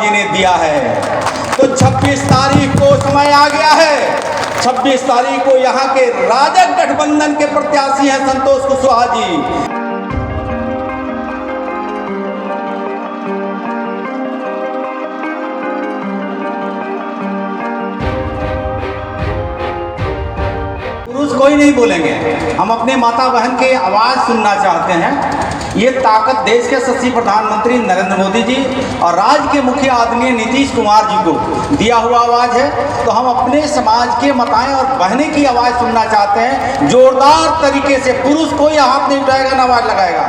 जी ने दिया है। तो 26 तारीख को समय आ गया है। 26 तारीख को यहाँ के राजग गठबंधन के प्रत्याशी हैं संतोष कुशवाहा जी। पुरुष कोई नहीं बोलेंगे, हम अपने माता बहन की आवाज़ सुनना चाहते हैं। ये ताकत देश के यशस्वी प्रधानमंत्री नरेंद्र मोदी जी और राज्य के मुखिया आदरणीय नीतीश कुमार जी को दिया हुआ आवाज़ है। तो हम अपने समाज के माताएं और बहनें की आवाज़ सुनना चाहते हैं। जोरदार तरीके से पुरुष कोई हाथ नहीं उठाएगा, ना आवाज़ लगाएगा।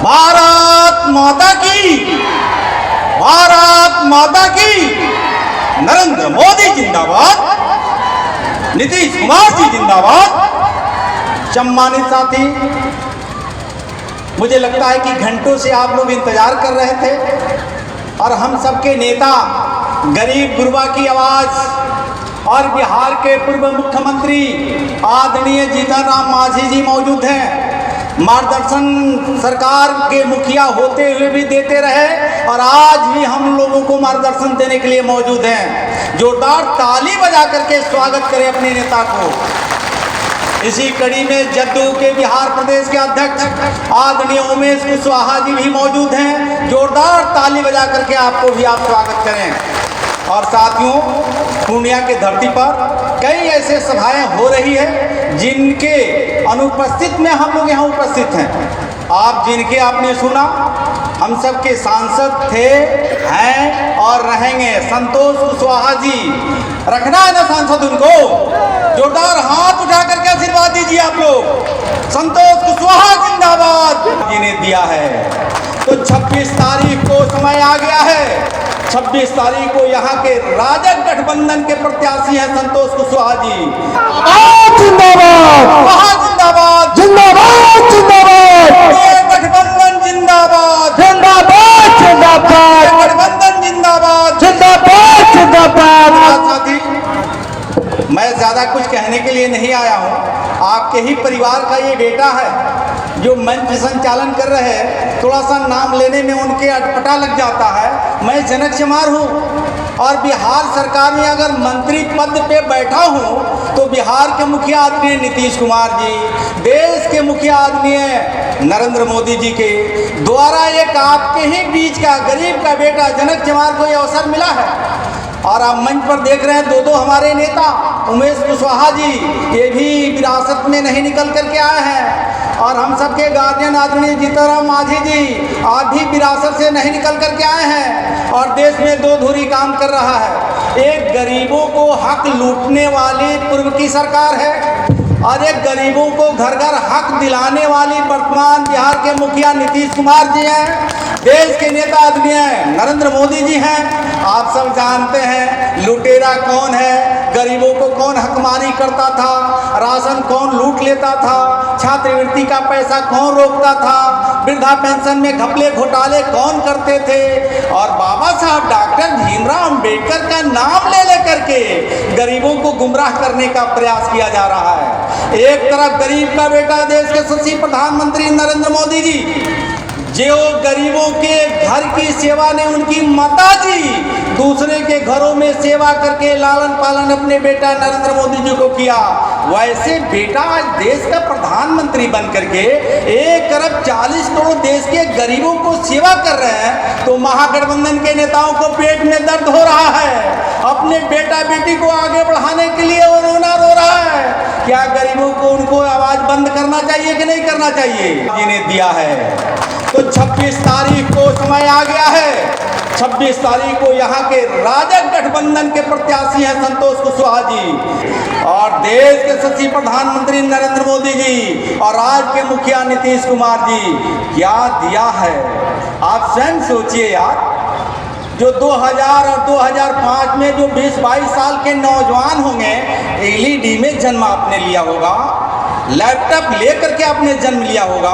भारत माता की, भारत माता की, नरेंद्र मोदी जिंदाबाद, नीतीश कुमार जी जिंदाबाद। सम्मानित साथी, मुझे लगता है कि घंटों से आप लोग इंतजार कर रहे थे और हम सबके नेता गरीब गुरबा की आवाज़ और बिहार के पूर्व मुख्यमंत्री आदरणीय जीतन राम मांझी जी मौजूद हैं। मार्गदर्शन सरकार के मुखिया होते हुए भी देते रहे और आज भी हम लोगों को मार्गदर्शन देने के लिए मौजूद हैं। जोरदार ताली बजा करके स्वागत करें अपने नेता को। इसी कड़ी में जदयू के बिहार प्रदेश के अध्यक्ष आदरणीय उमेश कुशवाहा जी भी मौजूद हैं। जोरदार ताली बजा करके आपको भी आप स्वागत करें। और साथियों, पूर्णिया की धरती पर कई ऐसे सभाएं हो रही है जिनके अनुपस्थित में हम लोग यहाँ उपस्थित हैं। आप जिनके आपने सुना, हम सब के सांसद थे, हैं और रहेंगे संतोष कुशवाहा जी। रखना है ना सांसद उनको? जोरदार हाथ उठा करके आशीर्वाद दीजिए आप लोग। संतोष कुशवाहा जिंदाबाद जी ने दिया है। तो 26 तारीख को समय आ गया है। 26 तारीख को यहाँ के राजग गठबंधन के प्रत्याशी हैं संतोष कुशवाहा जी। जिंदाबाद, जिंदाबाद, जिंदाबाद, जिंदाबाद, गठबंधन जिंदाबाद, जिंदाबाद, जिंदाबाद, गठबंधन जिंदाबाद, जिंदाबाद, जिंदाबाद। साथी, मैं ज़्यादा कुछ कहने के लिए नहीं आया हूँ। आपके ही परिवार का ये बेटा है जो मंच संचालन कर रहे हैं। थोड़ा सा नाम लेने में उनके अटपटा लग जाता है। मैं जनक चमार हूँ और बिहार सरकार में अगर मंत्री पद पे बैठा हूँ तो बिहार के मुखिया आदरणीय नीतीश कुमार जी, देश के मुखिया आदरणीय नरेंद्र मोदी जी के द्वारा एक आपके ही बीच का गरीब का बेटा जनक चमार को ये अवसर मिला है। और आप मंच पर देख रहे हैं दो हमारे नेता उमेश कुशवाहा जी, ये भी विरासत में नहीं निकल करके आए हैं। और हम सबके गार्जियन आदरणीय जीतन राम मांझी जी आज भी विरासत से नहीं निकल करके आए हैं और देश में दो धुरी काम कर रहा है। एक गरीबों को हक लूटने वाली पूर्व की सरकार है और एक गरीबों को घर घर हक दिलाने वाली वर्तमान बिहार के मुखिया नीतीश कुमार जी हैं। देश के नेता आदरणीय नरेंद्र मोदी जी हैं। आप सब जानते हैं लुटेरा कौन है, गरीबों को कौन हकमारी करता था, राशन कौन लूट लेता था, छात्रवृत्ति का पैसा कौन रोकता था, वृद्धा पेंशन में घपले घोटाले कौन करते थे। और बाबा साहब डॉक्टर भीमराव अंबेडकर का नाम ले लेकर के गरीबों को गुमराह करने का प्रयास किया जा रहा है। एक तरफ गरीब का बेटा देश के यशस्वी प्रधानमंत्री नरेंद्र मोदी जी, जो गरीबों के घर की सेवा ने उनकी माता जी दूसरे के घरों में सेवा करके लालन पालन अपने बेटा नरेंद्र मोदी जी को किया, वैसे बेटा आज देश का प्रधानमंत्री बन करके 1 अरब 40 करोड़ देश के गरीबों को सेवा कर रहे हैं। तो महागठबंधन के नेताओं को पेट में दर्द हो रहा है, अपने बेटा बेटी को आगे बढ़ाने के लिए वो रोना रो रहा है। क्या गरीबों को उनको आवाज़ बंद करना चाहिए कि नहीं करना चाहिए? जी ने दिया है। तो 26 तारीख को समय आ गया है। 26 तारीख को यहाँ के राजग गठबंधन के प्रत्याशी हैं संतोष कुशवाहा जी और देश के यशस्वी प्रधानमंत्री नरेंद्र मोदी जी और राज्य के मुखिया नीतीश कुमार जी क्या दिया है। आप स्वयं सोचिए यार, जो 2000 और 2005 में जो 20-22 साल के नौजवान होंगे, एलईडी में जन्म आपने लिया होगा, लैपटॉप लेकर के आपने जन्म लिया होगा,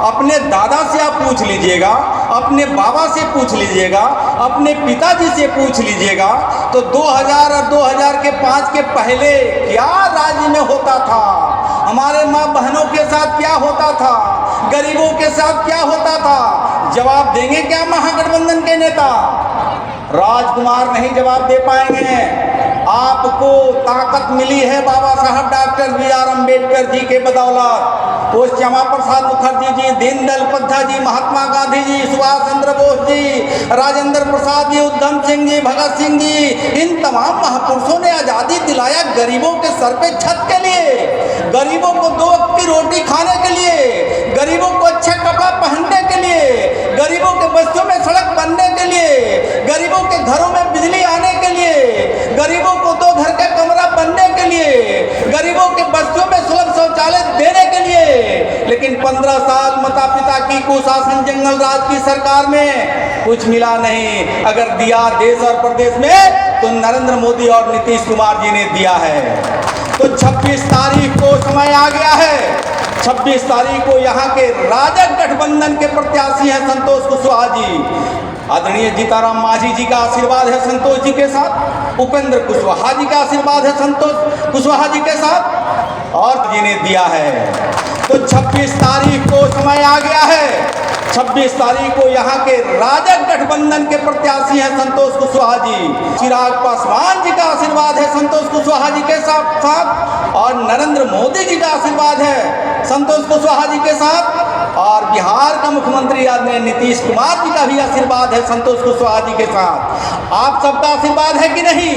अपने दादा से आप पूछ लीजिएगा, अपने बाबा से पूछ लीजिएगा, अपने पिताजी से पूछ लीजिएगा, तो 2000 और 2005 के पहले क्या राज्य में होता था, हमारे माँ बहनों के साथ क्या होता था, गरीबों के साथ क्या होता था। जवाब देंगे क्या महागठबंधन के नेता? राजकुमार नहीं जवाब दे पाएंगे। आपको ताकत मिली है बाबा साहब डॉक्टर बी.आर. अम्बेडकर जी के बदौलत। वो श्यामा प्रसाद मुखर्जी जी, दीनदयाल उपाध्याय जी, महात्मा गांधी जी, सुभाष चंद्र बोस जी, राजेंद्र प्रसाद जी, उधम सिंह जी, भगत सिंह जी, इन तमाम महापुरुषों ने आज़ादी दिलाया गरीबों के सर पे छत के लिए, गरीबों को 2 वक्त की रोटी खाने के लिए, गरीबों को अच्छा कपड़ा पहनने के लिए, गरीबों के बस्तियों में सड़क बनने के लिए, गरीबों के घरों में बिजली आने के लिए, गरीबों को 2 घर का कमरा बनने के लिए, गरीबों के बस्तियों में सुलभ शौचालय देने के लिए। लेकिन 15 साल माता पिता की कुशासन जंगल राज की सरकार में कुछ मिला नहीं। अगर दिया देश और प्रदेश में तो नरेंद्र मोदी और नीतीश कुमार जी ने दिया है। तो 26 तारीख को समय आ गया है। 26 तारीख को यहाँ के राजग गठबंधन के प्रत्याशी हैं संतोष कुशवाहा जी। आदरणीय जीताराम मांझी जी का आशीर्वाद है संतोष जी के साथ, उपेंद्र कुशवाहा जी का आशीर्वाद है संतोष कुशवाहा जी के साथ, और जी ने दिया है। तो 26 तारीख को समय आ गया है। 26 तारीख को यहाँ के राजग गठबंधन के प्रत्याशी हैं संतोष कुशवाहा जी। चिराग पासवान जी का आशीर्वाद है संतोष कुशवाहा जी के साथ, और नरेंद्र मोदी जी का आशीर्वाद है संतोष कुशवाहा जी के साथ, और बिहार का मुख्यमंत्री आदरणीय नीतीश कुमार जी का भी आशीर्वाद है संतोष कुशवाहा जी के साथ। आप सबका आशीर्वाद है कि नहीं?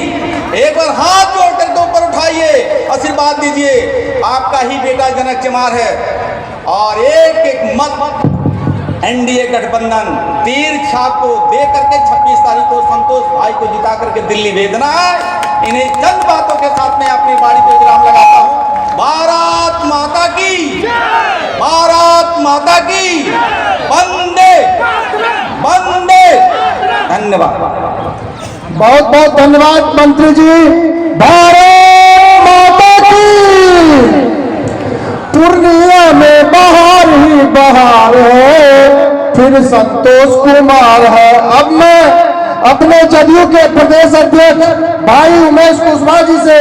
एक बार हाथ जोड़कर तो ऊपर उठाइए, आशीर्वाद दीजिए। आपका ही बेटा जनक चमार है, और एक एक मत एनडीए गठबंधन तीर छाप को दे करके 26 तारीख को संतोष भाई को जिता करके दिल्ली भेजना है। इन्हें चंद बातों के साथ मैं अपनी बाड़ी पे विराम लगाता हूँ। भारत माता की, भारत माता की, वंदे वंदे। धन्यवाद, बहुत बहुत धन्यवाद मंत्री जी। भारत माता की। पूर्णिया में बहार ही बहार है, फिर संतोष कुमार है। अब मैं अपने जदयू के प्रदेश अध्यक्ष भाई उमेश कुशवाहा जी से